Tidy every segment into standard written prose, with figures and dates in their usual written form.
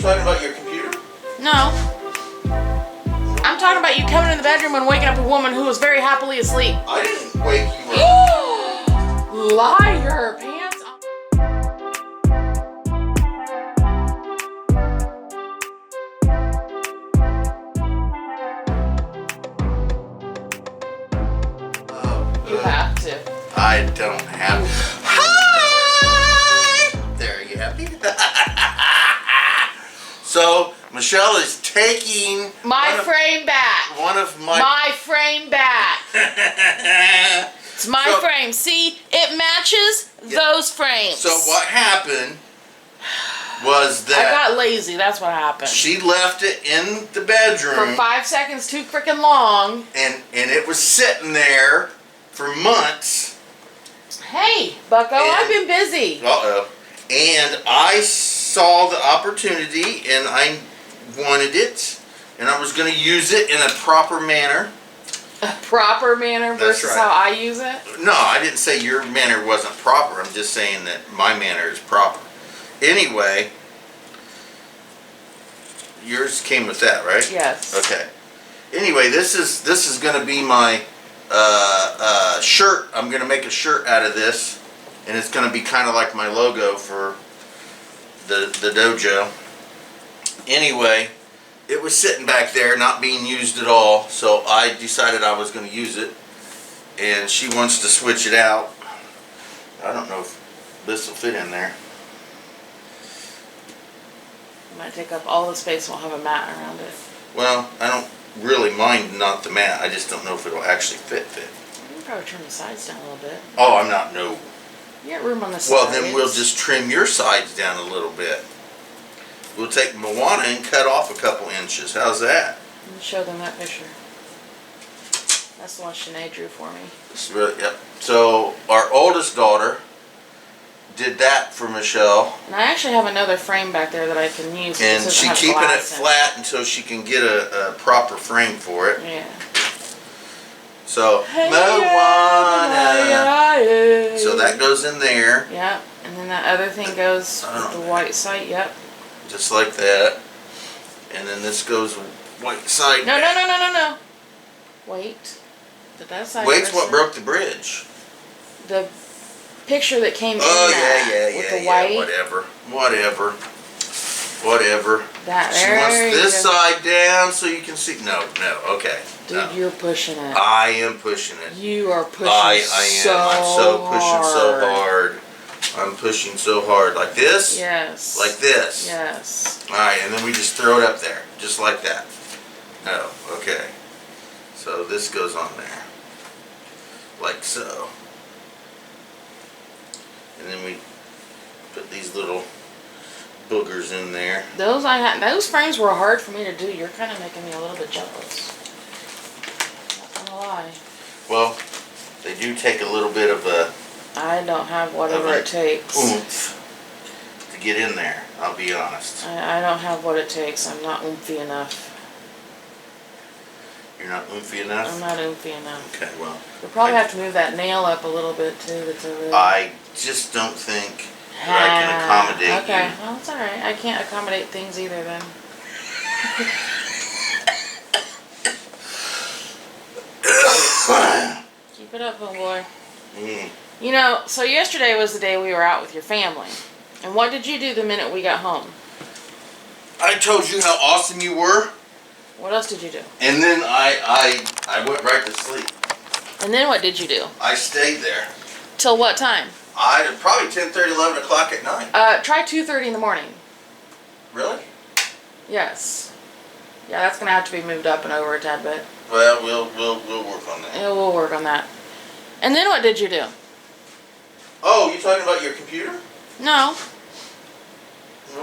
talking about your computer? No. I'm talking about you coming in the bedroom and waking up a woman who was very happily asleep. I didn't wake you up. Liar! Pants on. You have to. I don't have. Hi! There, you happy? So, Michelle is taking My frame back. one of my. My frame back. It's my frame. See, it matches those frames. So what happened was that I got lazy. That's what happened. she left it in the bedroom For 5 seconds too freaking long. and it was sitting there for months. Hey, Bucko, I've been busy. Uh-oh. And I saw the opportunity and I wanted it and I was going to use it in a proper manner. A proper manner versus right. how I use it? No, I didn't say your manner wasn't proper. I'm just saying that my manner is proper. Anyway, yours came with that, right? Yes. Okay. Anyway, this is going to be my shirt. I'm going to make a shirt out of this, and it's going to be kind of like my logo for the dojo. Anyway, it was sitting back there, not being used at all, so I decided I was going to use it, and she wants to switch it out. I don't know if this will fit in there. It might take up all the space. We'll have a mat around it. Well, I don't really mind not the mat. I just don't know if it'll actually fit. You can probably trim the sides down a little bit. Oh, I'm not, no. You got room on the sides. Well, then we'll just trim your sides down a little bit. We'll take Moana and cut off a couple inches. How's that? Let me show them that picture. That's the one Shanae drew for me. It's really, yep. So our oldest daughter did that for Michelle, And I actually have another frame back there that I can use. and she's keeping it flat until she can get a proper frame for it. Yeah. So Hey, Moana. So that goes in there. Yep. And then that other thing goes with the white side. Yep. Just like that. And then this goes white side. No. Wait. Did that side Wait's first? what broke the bridge. The picture that came in Yeah. with the white. Whatever. That She there wants you this go. side down so you can see. No, okay. Dude, No. you're pushing it. I am pushing it. You are pushing I am. so I'm so pushing so hard. hard. I'm pushing so hard. Like this? Yes. Like this? Yes. Alright, and then we just throw it up there. Just like that. No, okay. So this goes on there. Like so. And then we put these little boogers in there. Those frames were hard for me to do. You're kind of making me a little bit jealous. Not gonna lie. Well, they do take a little bit of a I don't have whatever it takes. oomph to get in there, I'll be honest. I don't have what it takes. I'm not oomphy enough. You're not oomphy enough? I'm not oomphy enough. Okay, well. We'll probably have to move that nail up a little bit too. That's over there. I just don't think that I can accommodate okay. you. Well, it's alright. I can't accommodate things either then. Keep it up, homeboy. You know, so yesterday was the day we were out with your family. And what did you do the minute we got home? I told you how awesome you were, What else did you do? and then I went right to sleep. And then what did you do? I stayed there. Till what time? Probably 10:30, 11 o'clock at night. Try 2:30 in the morning. Really? Yes. Yeah, that's gonna have to be moved up and over a tad bit. Well, we'll work on that. Yeah, we'll work on that. And then what did you do? Oh, you talking about your computer? No.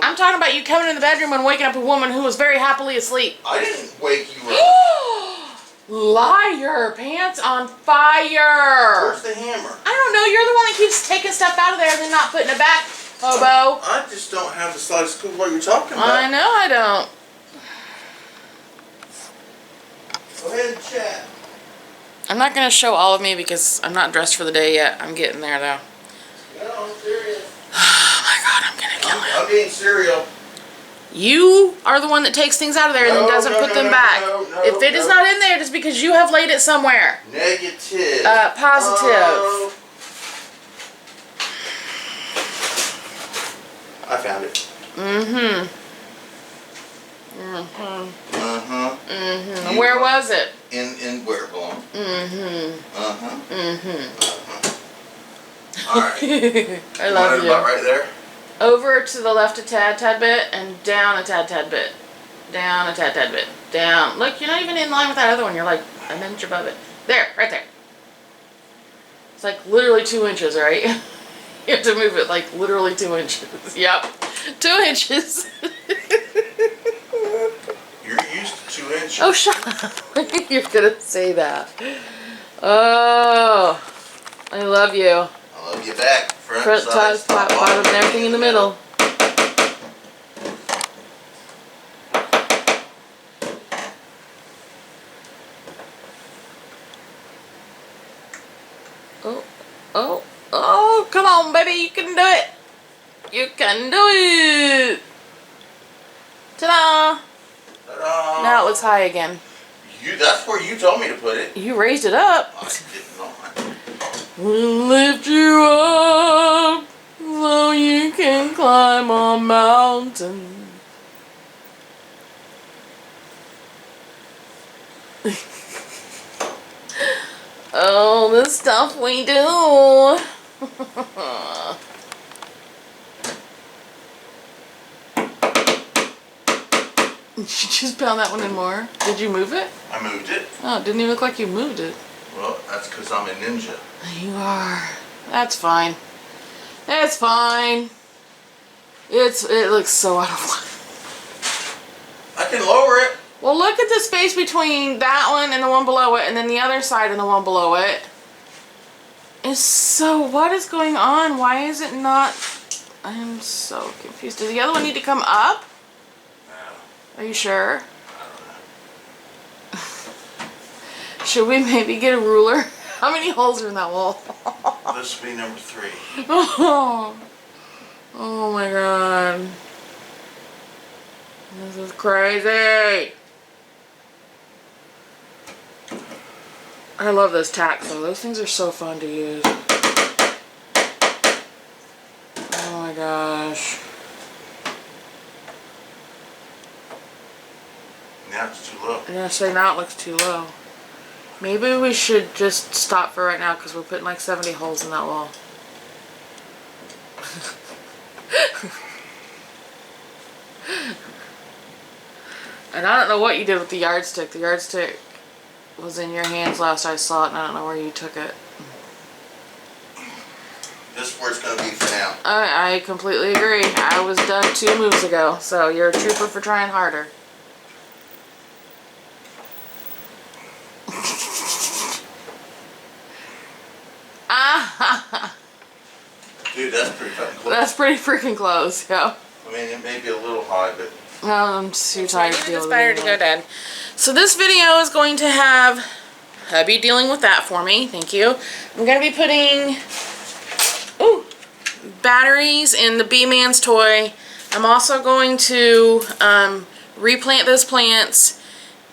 I'm talking about you coming in the bedroom and waking up a woman who was very happily asleep. I didn't wake you up. Liar! Pants on fire! Where's the hammer? I don't know. You're the one that keeps taking stuff out of there and then not putting it back, hobo. I just don't have the slightest clue what you're talking about. I know I don't. Go ahead and chat. I'm not going to show all of me because I'm not dressed for the day yet. I'm getting there, though. No, I'm serious. Oh, my God. I'm going to kill him. I'm being serial. You are the one that takes things out of there and then doesn't put them back. If it is not in there, it's because you have laid it somewhere. Negative. Positive. Oh. I found it. Mm-hmm. Mm-hmm. Uh-huh. Mm-hmm. Where was it? In where it belonged. Mm-hmm. Uh-huh. Mm-hmm. All right. I love you. About right there. Over to the left a tad bit, and down a tad bit. Down a tad bit. Down. Look, you're not even in line with that other one. You're like an inch above it. There, right there. It's like literally 2 inches, right? You have to move it like literally 2 inches. Yep. 2 inches. You're used to 2 inches. Oh, shut up. You're gonna say that. Oh, I love you. I love you back. Front, top, bottom, and everything in the middle. Oh, oh, oh, come on, baby, you can do it. You can do it. Ta-da. Ta-da. Now it looks high again. That's where you told me to put it. You raised it up. I did not. We'll lift you up so you can climb a mountain. Oh, the stuff we do. Did you just pound that one in more? Did you move it? I moved it. Oh, it didn't even look like you moved it. Well, that's because I'm a ninja. You are. That's fine. That's fine. It looks so out of line. I can lower it. Well, look at the space between that one and the one below it, and then the other side and the one below it. It's so, what is going on? Why is it not? I'm so confused. Does the other one need to come up? No. Are you sure? I don't know. Should we maybe get a ruler? How many holes are in that wall? This will be number 3. Oh my god. This is crazy. I love those tacks though. Those things are so fun to use. Oh my gosh. Now it's too low. I'm gonna say now it looks too low. Maybe we should just stop for right now because we're putting like 70 holes in that wall. And I don't know what you did with the yardstick. The yardstick was in your hands last I saw it, and I don't know where you took it. This is where it's going to be for now. I completely agree. I was done 2 moves ago, so you're a trooper for trying harder. Dude, that's pretty fucking close. That's pretty freaking close, yeah. I mean, it may be a little high, but... I'm too tired to deal with it. To go dead. So this video is going to have hubby dealing with that for me. Thank you. I'm going to be putting batteries in the B-Man's toy. I'm also going to replant those plants,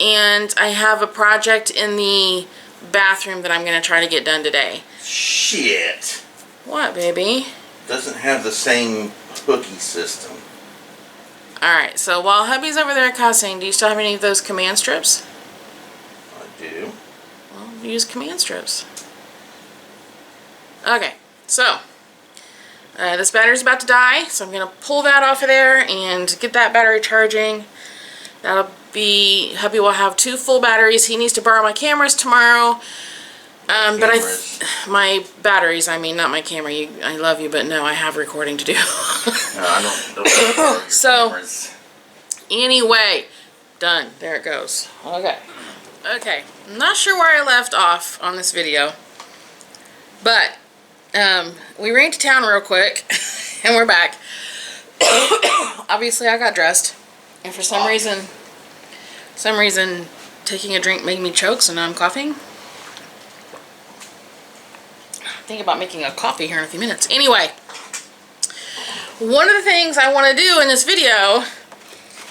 and I have a project in the bathroom that I'm going to try to get done today. Shit. What, baby? Doesn't have the same hooky system. Alright, so while hubby's over there cussing, do you still have any of those command strips? I do. Well, use command strips. Okay, so this battery's about to die, so I'm going to pull that off of there and get that battery charging. That'll be, hubby will have 2 full batteries. He needs to borrow my cameras tomorrow. But my batteries, I mean, not my camera. I love you, but no, I have recording to do. No, I don't So, cameras. Anyway, done. There it goes. Okay. Okay. I'm not sure where I left off on this video, but we ran to town real quick, and we're back. Obviously, I got dressed, and for some reason, taking a drink made me choke, so now I'm coughing. Think about making a coffee here in a few minutes. Anyway, one of the things I want to do in this video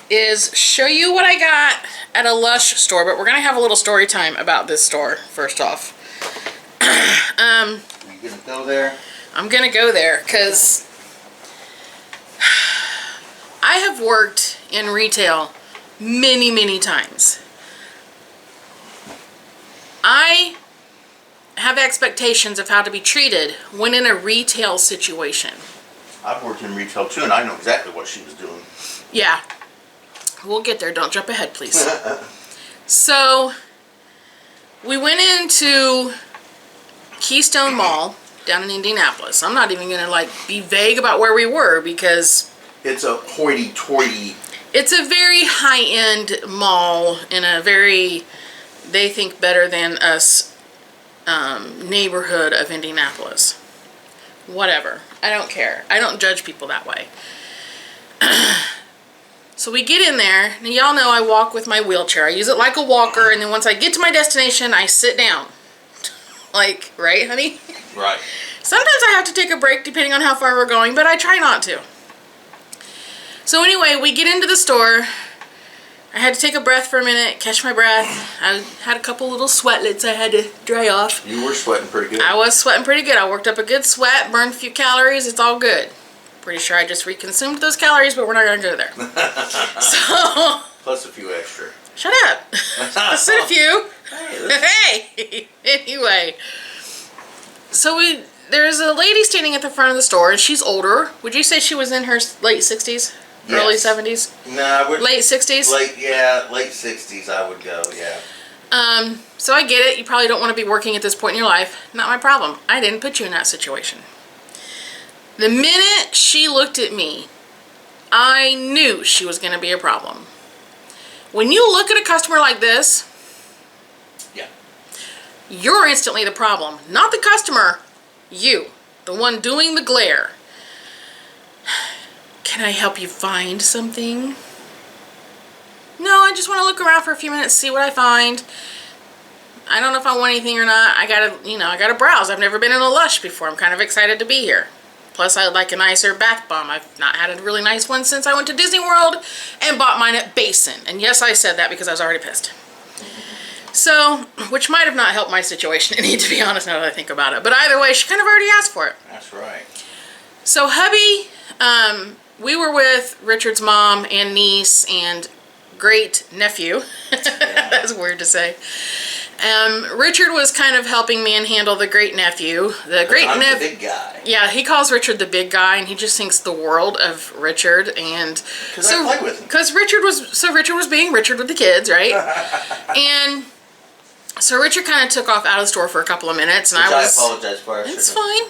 is show you what I got at a Lush store, but we're gonna have a little story time about this store first off. You gonna go there? I'm gonna go there because I have worked in retail many times. I have expectations of how to be treated when in a retail situation. I've worked in retail too, and I know exactly what she was doing. Yeah. We'll get there. Don't jump ahead, please. So, we went into Keystone Mall down in Indianapolis. I'm not even going to be vague about where we were because it's a hoity-toity. It's a very high-end mall in a very, they think better than us neighborhood of Indianapolis. Whatever. I don't care. I don't judge people that way. So we get in there, and y'all know I walk with my wheelchair. I use it like a walker, and then once I get to my destination, I sit down. Right, honey? Right. Sometimes I have to take a break depending on how far we're going, but I try not to. So anyway, we get into the store. I had to take a breath for a minute, catch my breath. I had a couple little sweatlets I had to dry off. You were sweating pretty good. I was sweating pretty good. I worked up a good sweat, burned a few calories. It's all good. Pretty sure I just reconsumed those calories, but we're not going to go there. So, plus a few extra. Shut up. I said a few. Hey. Anyway. So there's a lady standing at the front of the store, and she's older. Would you say she was in her late 60s? Yes. Early 70s? No, I would. Late 60s? Late 60s I would go, yeah. So I get it. You probably don't want to be working at this point in your life. Not my problem. I didn't put you in that situation. The minute she looked at me, I knew she was going to be a problem. When you look at a customer like this, yeah, you're instantly the problem. Not the customer, you. The one doing the glare. Can I help you find something? No, I just want to look around for a few minutes, see what I find. I don't know if I want anything or not. I gotta browse. I've never been in a Lush before. I'm kind of excited to be here. Plus, I would like a nicer bath bomb. I've not had a really nice one since I went to Disney World and bought mine at Basin. And yes, I said that because I was already pissed. So, which might have not helped my situation any, to be honest, now that I think about it. But either way, she kind of already asked for it. That's right. So, hubby, we were with Richard's mom and niece and great nephew. Yeah. That's weird to say. Richard was kind of helping manhandle the great nephew. The big guy. Yeah, he calls Richard the big guy, and he just thinks the world of Richard. And because I play with him. Because Richard was being Richard with the kids, right? And so Richard kind of took off out of the store for a couple of minutes, and I apologize for. It's fine.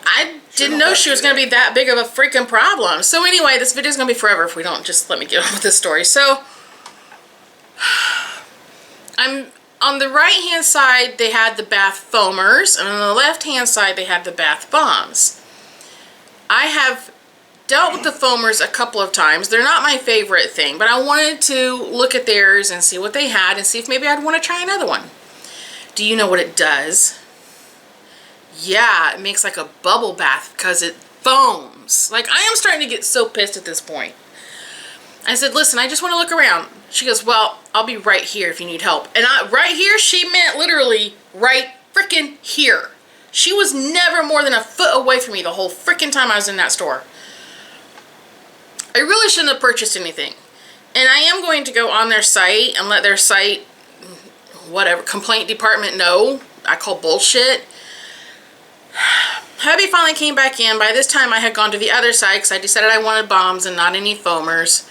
I didn't know she was going to be that big of a freaking problem. So anyway, this video's going to be forever if we don't just let me get on with this story. So I'm on the right hand side, they had the bath foamers, and on the left hand side, they had the bath bombs. I have dealt with the foamers a couple of times. They're not my favorite thing, but I wanted to look at theirs and see what they had and see if maybe I'd want to try another one. Do you know what it does? Yeah, it makes like a bubble bath because it foams. Like, I am starting to get so pissed at this point. I said, listen, I just want to look around. She goes, well, I'll be right here if you need help. And right here, she meant literally right frickin' here. She was never more than a foot away from me the whole frickin' time I was in that store. I really shouldn't have purchased anything. And I am going to go on their site and let their site, whatever, complaint department know. I call bullshit. Hubby finally came back in. By this time, I had gone to the other side because I decided I wanted bombs and not any foamers.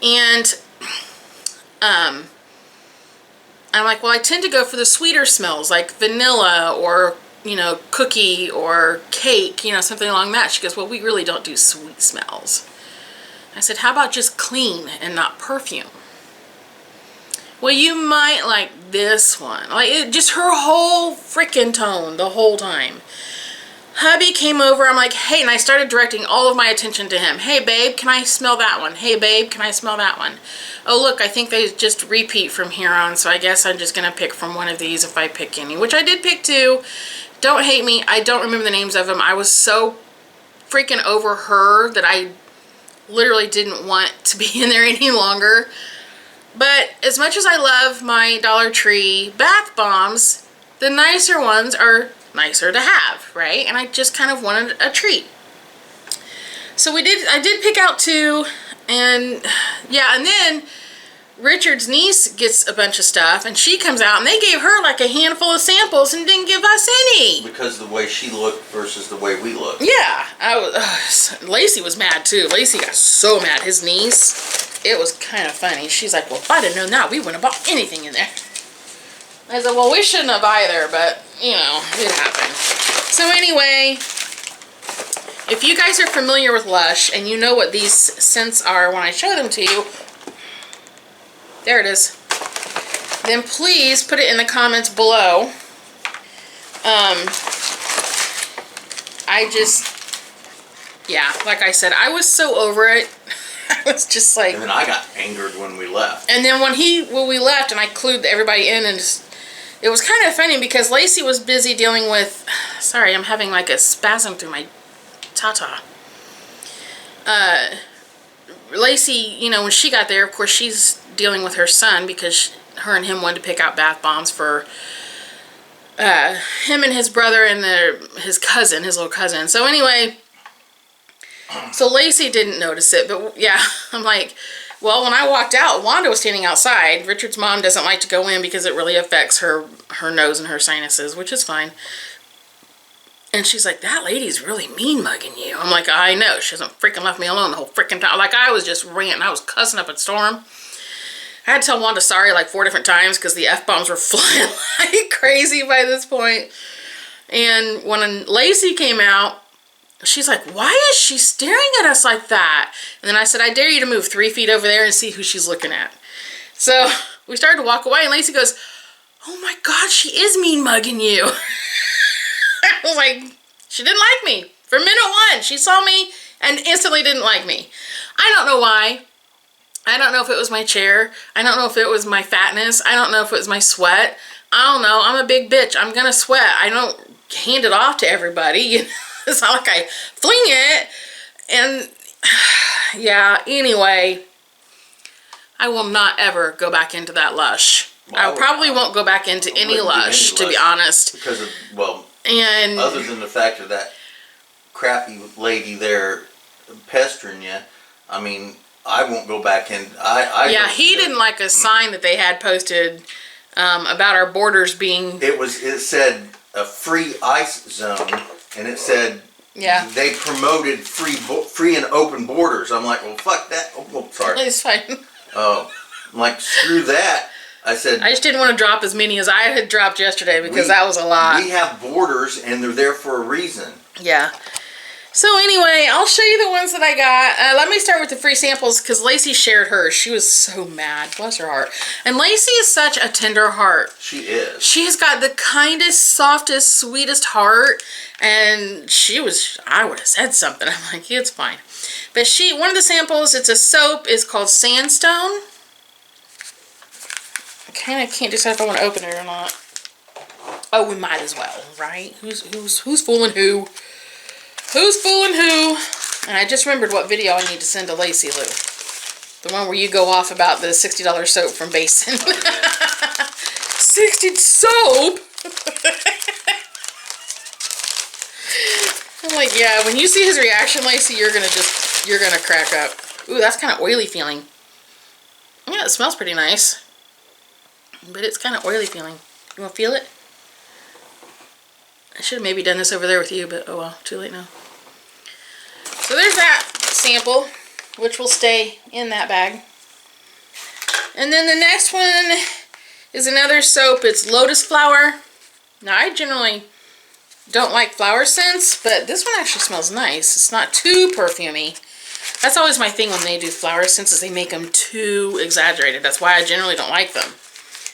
And I'm like, well, I tend to go for the sweeter smells, like vanilla or, cookie or cake, something along that. She goes, well, we really don't do sweet smells. I said, how about just clean and not perfume? Well, you might like this one. Just her whole freaking tone the whole time. Hubby came over, I'm like, hey, and I started directing all of my attention to him. Hey, babe, can I smell that one? Hey, babe, can I smell that one? Oh, look, I think they just repeat from here on, so I guess I'm just going to pick from one of these if I pick any, which I did pick two. Don't hate me. I don't remember the names of them. I was so freaking over her that I literally didn't want to be in there any longer. But as much as I love my Dollar Tree bath bombs, the nicer ones are nicer to have, right? And I just kind of wanted a treat. So I did pick out 2, and yeah, and then Richard's niece gets a bunch of stuff, and she comes out, and they gave her like a handful of samples and didn't give us any. Because of the way she looked versus the way we look. Yeah, Lacey was mad too. Lacey got so mad. His niece, it was kind of funny. She's like, well, if I'd have known that, we wouldn't have bought anything in there. I said, well, we shouldn't have either, but, you know, it happened. So anyway, if you guys are familiar with Lush, and you know what these scents are when I show them to you, there it is. Then please put it in the comments below. Yeah, like I said, I was so over it. I was just like... And then I got angered when we left. And then when we left and I clued everybody in, and it was kind of funny because Lacey was busy dealing with... Sorry, I'm having like a spasm through my tata. Lacey, you know, when she got there, of course, she's dealing with her son because her and him wanted to pick out bath bombs for him and his brother and his little cousin. So anyway, so Lacey didn't notice it, but yeah, I'm like, well, when I walked out, Wanda was standing outside. Richard's mom doesn't like to go in because it really affects her nose and her sinuses, which is fine. And she's like, that lady's really mean mugging you. I'm like, I know. She hasn't freaking left me alone the whole freaking time. Like, I was just ranting. I was cussing up a storm. I had to tell Wanda sorry like 4 different times because the F-bombs were flying like crazy by this point. And when Lacey came out, she's like, why is she staring at us like that? And then I said, I dare you to move 3 feet over there and see who she's looking at. So we started to walk away, and Lacey goes, oh my God, she is mean mugging you. I was like, she didn't like me. From minute 1, she saw me and instantly didn't like me. I don't know why. I don't know if it was my chair. I don't know if it was my fatness. I don't know if it was my sweat. I don't know. I'm a big bitch. I'm gonna sweat. I don't hand it off to everybody. You know? It's not like I fling it. And yeah, anyway, I will not ever go back into that Lush. Well, I probably won't go back into any Lush, to be honest. Because of, well, and other than the fact of that crappy lady there pestering you, I mean, I won't go back in. Yeah, he didn't like a sign that they had posted about our borders being... It said a free ice zone, and it said they promoted free and open borders. I'm like, well, fuck that. Oh, sorry. It's fine. Oh, I'm like, screw that. I said... I just didn't want to drop as many as I had dropped yesterday because that was a lot. We have borders, and they're there for a reason. Yeah. So anyway, I'll show you the ones that I got. Let me start with the free samples because Lacey shared hers. She was so mad. Bless her heart. And Lacey is such a tender heart. She is. She has got the kindest, softest, sweetest heart. And she was, I would have said something. I'm like, it's fine. But one of the samples, it's a soap, is called Sandstone. I kind of can't decide if I want to open it or not. Oh, we might as well, right? Who's fooling who? Who's fooling who? And I just remembered what video I need to send to Lacey Lou. The one where you go off about the $60 soap from Basin. Oh, yeah. 60 soap? I'm like, yeah, when you see his reaction, Lacey, you're gonna crack up. Ooh, that's kind of oily feeling. Yeah, it smells pretty nice. But it's kind of oily feeling. You want to feel it? I should have maybe done this over there with you, but oh well, too late now. So there's that sample, which will stay in that bag. And then the next one is another soap. It's Lotus Flower. Now, I generally don't like flower scents, but this one actually smells nice. It's not too perfumey. That's always my thing when they do flower scents, is they make them too exaggerated. That's why I generally don't like them.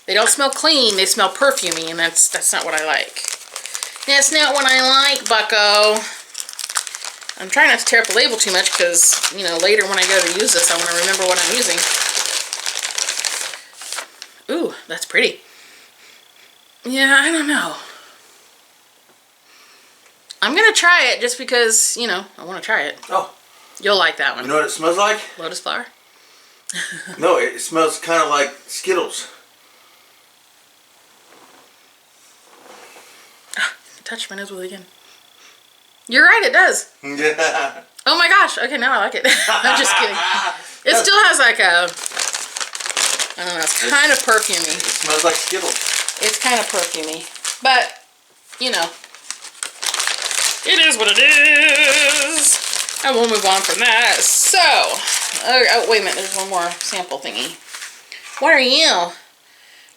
They don't smell clean, they smell perfumey, and that's not what I like. That's not what I like, bucko. I'm trying not to tear up the label too much because, you know, later when I go to use this, I want to remember what I'm using. Ooh, that's pretty. Yeah, I don't know. I'm going to try it just because, you know, I want to try it. Oh. You'll like that one. You know what it smells like? Lotus flower? No, it smells kind of like Skittles. Touch my nose with it again. You're right, it does. Yeah. Oh my gosh. Okay, now I like it. I'm just kidding. It still has like a, I don't know, it's kind of perfumey. It smells like Skittles. It's kind of perfumey. But, you know, it is what it is. And we'll move on from that. So, oh wait a minute, there's one more sample thingy. What are you?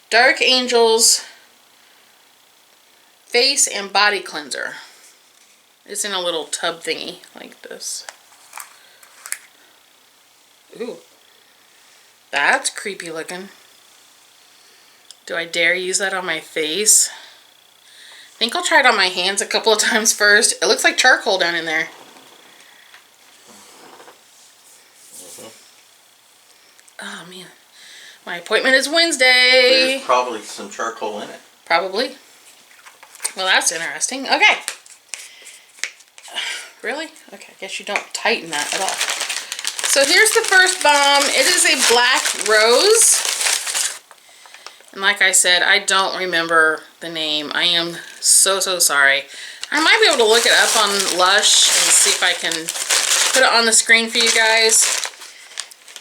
Dark Angels Face and Body Cleanser. It's in a little tub thingy like this. Ooh. That's creepy looking. Do I dare use that on my face? I think I'll try it on my hands a couple of times first. It looks like charcoal down in there. Oh man. My appointment is Wednesday. There's probably some charcoal in it. Probably. Well, that's interesting. Okay. Really? Okay, I guess you don't tighten that at all. So here's the first bomb. It is a black rose. And like I said, I don't remember the name. I am so sorry. I might be able to look it up on Lush and see if I can put it on the screen for you guys.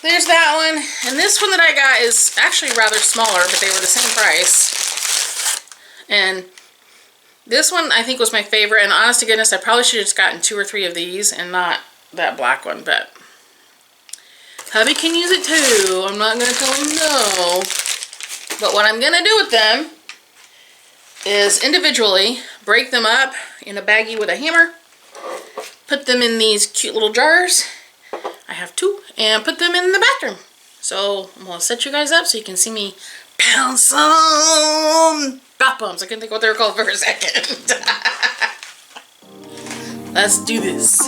There's that one. And this one that I got is actually rather smaller, but they were the same price. And this one I think was my favorite, and honest to goodness, I probably should have just gotten 2 or 3 of these and not that black one, but hubby can use it too. I'm not going to tell him no. But what I'm going to do with them is individually break them up in a baggie with a hammer, put them in these cute little jars. I have 2, and put them in the bathroom. So I'm going to set you guys up so you can see me pound some bath bombs. I couldn't think what they were called for a second. Let's do this.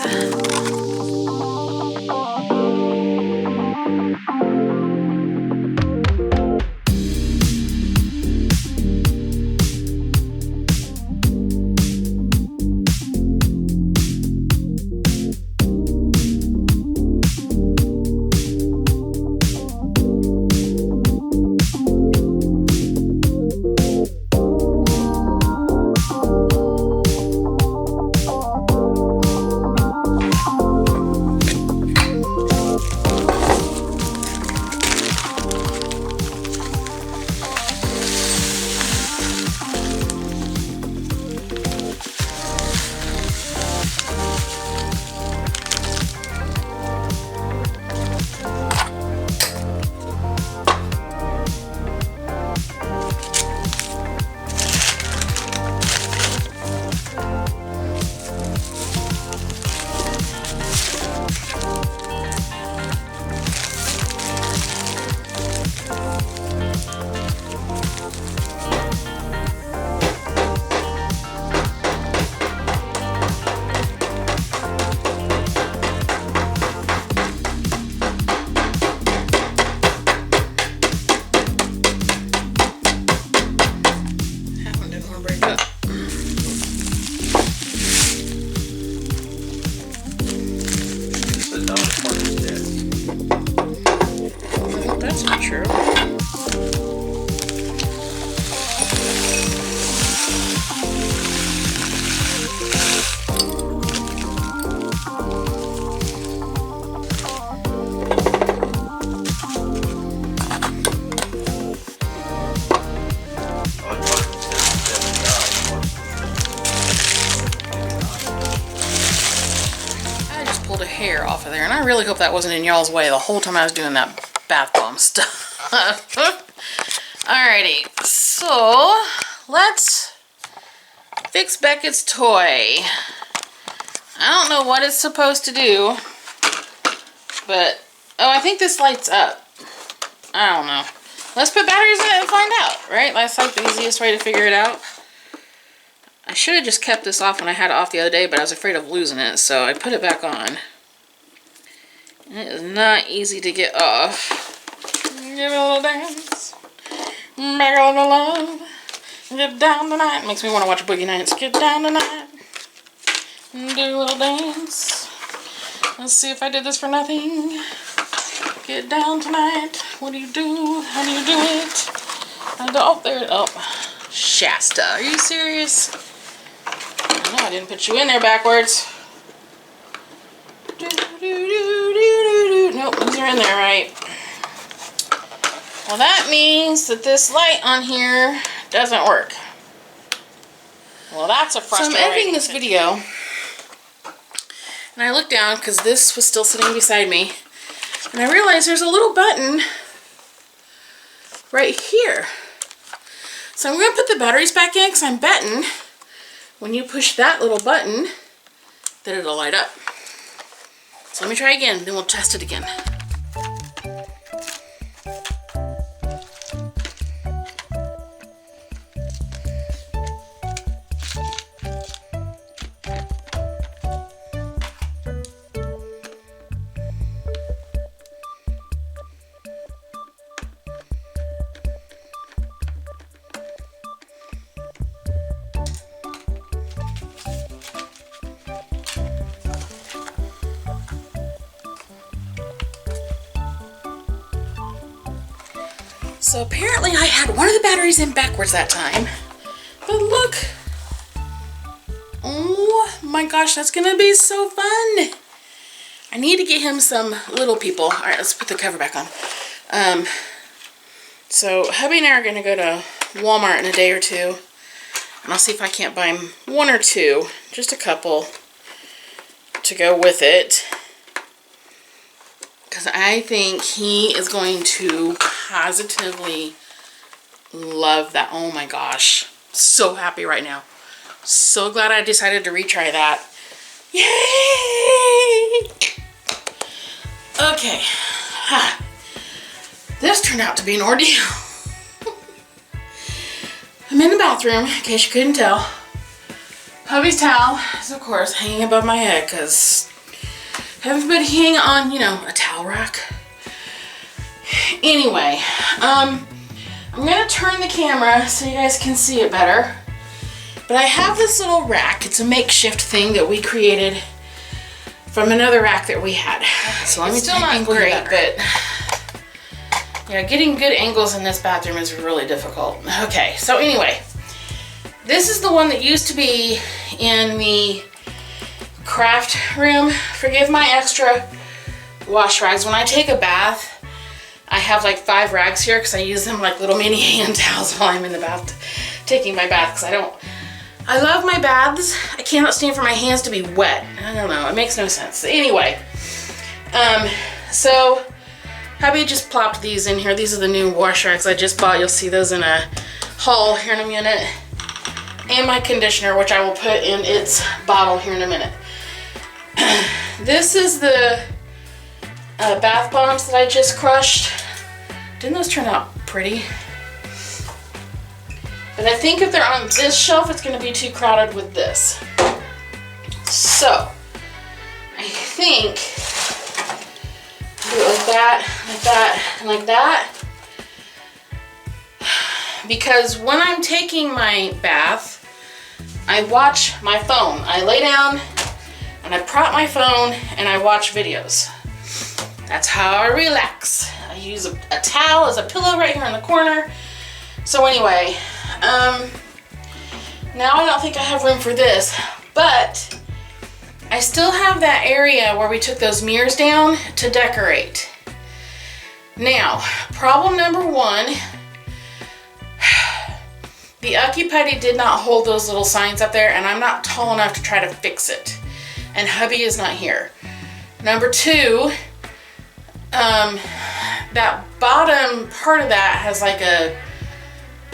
Hair off of there, and I really hope that wasn't in y'all's way the whole time I was doing that bath bomb stuff. Alrighty, so let's fix Beckett's toy. I don't know what it's supposed to do, but oh, I think this lights up. I don't know. Let's put batteries in it and find out, right? That's like the easiest way to figure it out. I should have just kept this off when I had it off the other day, but I was afraid of losing it, so I put it back on. It is not easy to get off. Give it a little dance. Make a little love. Get down tonight. Makes me want to watch Boogie Nights. Get down tonight. Do a little dance. Let's see if I did this for nothing. Get down tonight. What do you do? How do you do it? Oh, there. Oh, Shasta. Are you serious? No, I didn't put you in there backwards. Nope, these are in there right. Well, that means that this light on here doesn't work. Well, that's a frustrating. So I'm editing this video, and I looked down because this was still sitting beside me, and I realized there's a little button right here. So I'm going to put the batteries back in because I'm betting when you push that little button that it'll light up. So let me try again, then we'll test it again. So apparently I had one of the batteries in backwards that time. But look. Oh my gosh, that's gonna be so fun. I need to get him some little people. All right, let's put the cover back on. So hubby and I are gonna go to Walmart in a day or two. And I'll see if I can't buy him one or two, just a couple, to go with it. Because I think he is going to positively love that. Oh my gosh. So happy right now. So glad I decided to retry that. Yay! Okay. This turned out to be an ordeal. I'm in the bathroom, in case you couldn't tell. Hubby's towel is, of course, hanging above my head because everybody hang on, you know, a towel rack. Anyway, I'm gonna turn the camera so you guys can see it better. But I have this little rack. It's a makeshift thing that we created from another rack that we had. So let me still not great, but yeah, getting good angles in this bathroom is really difficult. Okay, so anyway, this is the one that used to be in the craft room. Forgive my extra wash rags. When I take a bath, I have like 5 rags here because I use them like little mini hand towels while I'm in the bath taking my bath, because I love my baths. I cannot stand for my hands to be wet. I don't know, it makes no sense. Anyway, so hubby just plopped these in here. These are the new wash rags I just bought. You'll see those in a haul here in a minute. And my conditioner, which I will put in its bottle here in a minute. This is the bath bombs that I just crushed. Didn't those turn out pretty? But I think if they're on this shelf, it's going to be too crowded with this. So, I think do it like that, and like that. Because when I'm taking my bath, I watch my phone. I lay down and I prop my phone and I watch videos. That's how I relax. I use a towel as a pillow right here in the corner. So anyway, now I don't think I have room for this, but I still have that area where we took those mirrors down to decorate. Now, problem number 1, the Ucky Putty did not hold those little signs up there, and I'm not tall enough to try to fix it. And hubby is not here. Number 2, that bottom part of that has like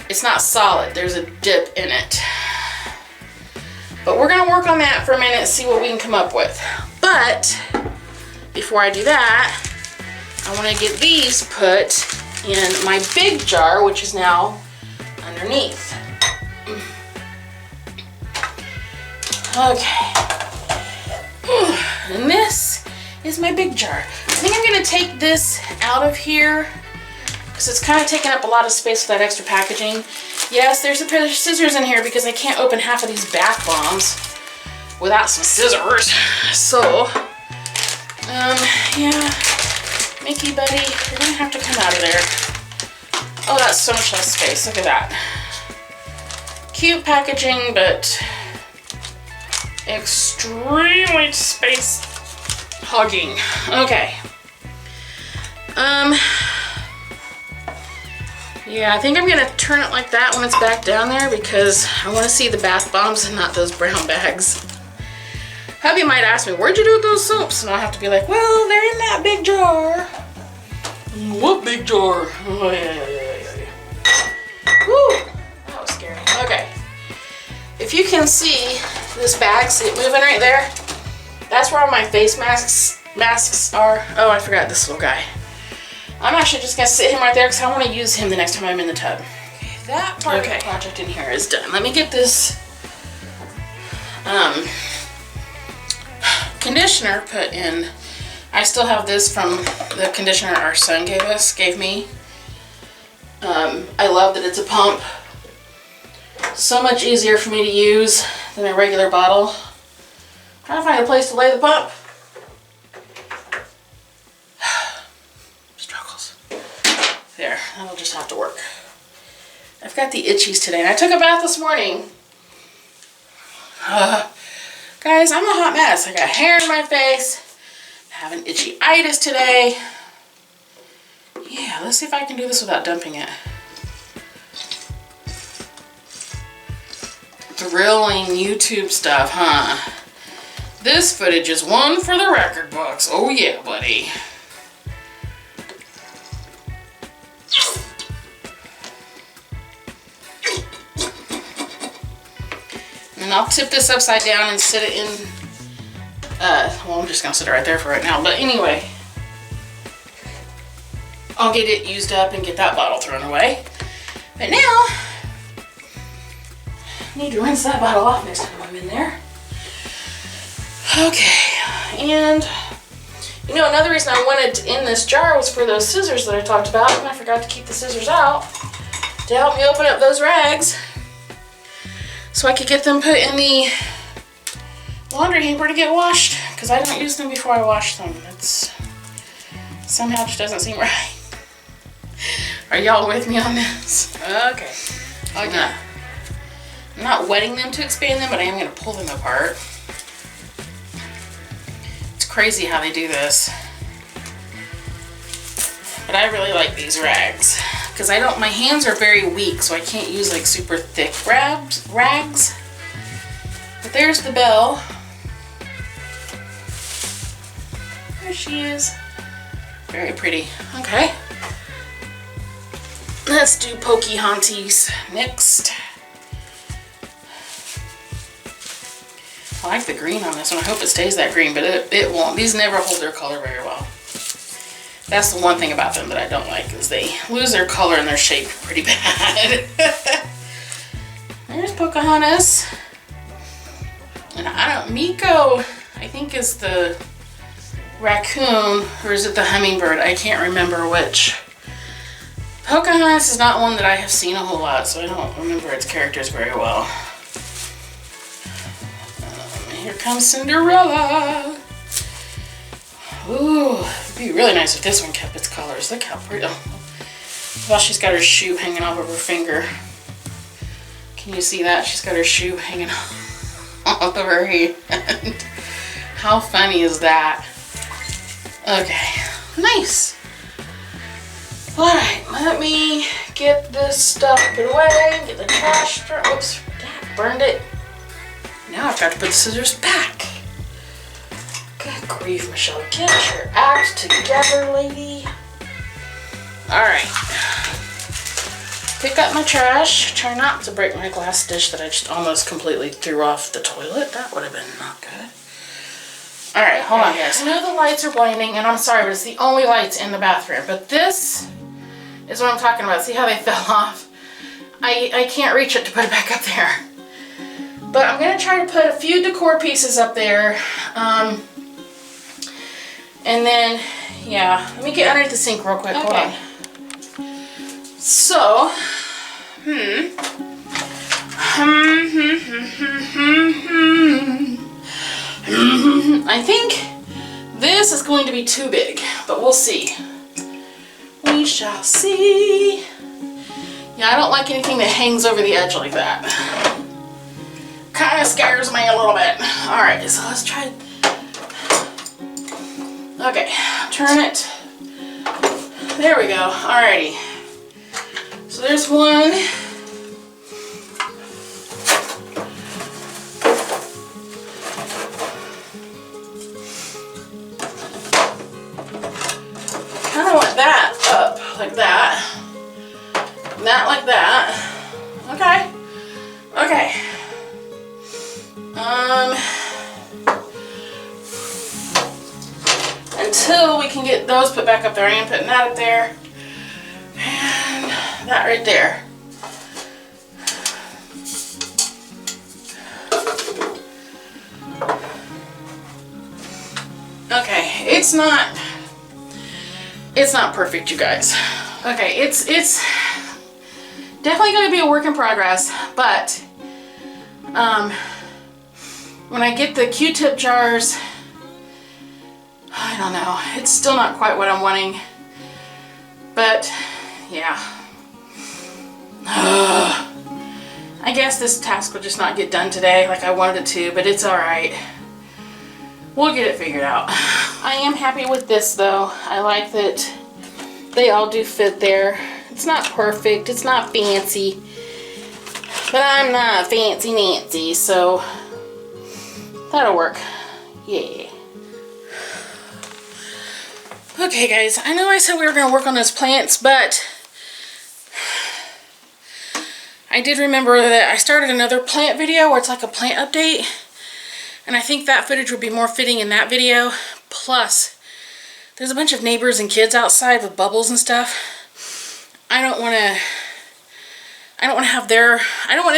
it's not solid. There's a dip in it. But we're gonna work on that for a minute and see what we can come up with. But before I do that, I wanna get these put in my big jar, which is now underneath. Okay. And this is my big jar. I think I'm gonna take this out of here because it's kind of taking up a lot of space with that extra packaging. Yes, there's a pair of scissors in here because I can't open half of these bath bombs without some scissors. So Yeah. Mickey, buddy, you're gonna have to come out of there. Oh, that's so much less space. Look at that. Cute packaging, but extremely space hogging. Okay. Yeah, I think I'm gonna turn it like that when it's back down there because I want to see the bath bombs and not those brown bags. Hubby might ask me, where'd you do those soaps? And I'll have to be like, well, they're in that big jar. What big jar? Oh, yeah. Woo, that was scary. Okay. If you can see this bag, see it moving right there? That's where all my face masks are. Oh, I forgot this little guy. I'm actually just gonna sit him right there because I want to use him the next time I'm in the tub. Okay, that part of the project in here is done. Let me get this conditioner put in. I still have this from the conditioner our son gave me. I love that it's a pump. So much easier for me to use than a regular bottle. Trying to find a place to lay the pump. Struggles. There, that'll just have to work. I've got the itchies today, and I took a bath this morning. Guys, I'm a hot mess. I got hair in my face. I'm having itchy-itis today. Yeah, let's see if I can do this without dumping it. Thrilling YouTube stuff, huh? This footage is one for the record books. Oh yeah, buddy. And I'll tip this upside down and sit it in, well, I'm just gonna sit it right there for right now. But anyway, I'll get it used up and get that bottle thrown away. But now, I need to rinse that bottle off next time I'm in there. Okay, and you know, another reason I wanted in this jar was for those scissors that I talked about, and I forgot to keep the scissors out to help me open up those rags so I could get them put in the laundry hamper to get washed, because I don't use them before I wash them. It's somehow just doesn't seem right. Are y'all with me on this? Okay. I'm not wetting them to expand them, but I am going to pull them apart. It's crazy how they do this. But I really like these rags. Because my hands are very weak, so I can't use like super thick rags. But there's the bell. There she is. Very pretty. Okay. Let's do Pocahontas next. I like the green on this one. I hope it stays that green, but it won't. These never hold their color very well. That's the one thing about them that I don't like, is they lose their color and their shape pretty bad. There's Pocahontas. And Miko, I think, is the raccoon, or is it the hummingbird? I can't remember which. Pocahontas is not one that I have seen a whole lot, so I don't remember its characters very well. Here comes Cinderella. Ooh, it'd be really nice if this one kept its colors. Look how pretty. Well, she's got her shoe hanging off of her finger. Can you see that? She's got her shoe hanging off of her hand. How funny is that? Okay, nice. Alright, let me get this stuff put away, get the trash. Oops, that burned it. Now I've got to put the scissors back. Good grief, Michelle. Get your act together, lady. Alright. Pick up my trash. Try not to break my glass dish that I just almost completely threw off the toilet. That would have been not good. Alright, hold on, guys. I know the lights are blinding, and I'm sorry, but it's the only lights in the bathroom. But this is what I'm talking about. See how they fell off? I can't reach it to put it back up there. But I'm going to try to put a few decor pieces up there. And then, yeah, let me get underneath the sink real quick. Okay. Hold on. So, I think this is going to be too big, but we'll see. We shall see. Yeah, I don't like anything that hangs over the edge like that. Kind of scares me a little bit. All right, so let's try. Okay, turn it. There we go. Alrighty. So there's one. Kind of want that up like that. And that like that. Okay. Okay. Until we can get those put back up there, I am putting that up there. And that right there. Okay, it's not perfect, you guys. Okay, it's definitely going to be a work in progress, but when I get the Q-tip jars, I don't know, it's still not quite what I'm wanting, but yeah. I guess this task will just not get done today like I wanted it to, but it's alright. We'll get it figured out. I am happy with this though. I like that they all do fit there. It's not perfect, it's not fancy, but I'm not fancy Nancy, so that'll work. Yeah. Okay guys, I know I said we were going to work on those plants, but I did remember that I started another plant video where it's like a plant update, and I think that footage would be more fitting in that video. Plus, there's a bunch of neighbors and kids outside with bubbles and stuff. I don't want to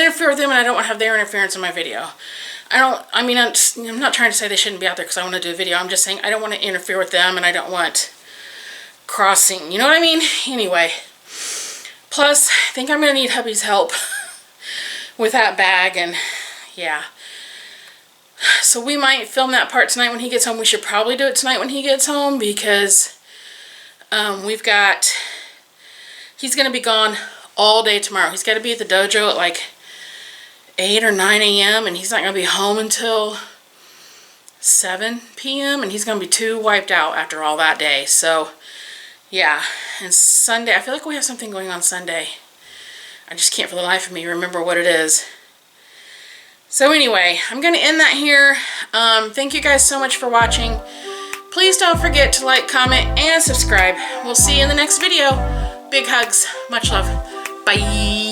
interfere with them, and I don't want to have their interference in my video. I'm not trying to say they shouldn't be out there because I want to do a video. I'm just saying I don't want to interfere with them, and I don't want crossing, you know what I mean? Anyway, plus I think I'm going to need hubby's help with that bag, and yeah. So we might film that part tonight when he gets home. We should probably do it tonight when he gets home because he's going to be gone all day tomorrow. He's got to be at the dojo at like 8 or 9 a.m. and he's not going to be home until 7 p.m. and he's going to be too wiped out after all that day. So yeah, and Sunday, I feel like we have something going on Sunday. I just can't for the life of me remember what it is. So anyway, I'm going to end that here. Thank you guys so much for watching. Please don't forget to like, comment, and subscribe. We'll see you in the next video. Big hugs. Much love. Bye.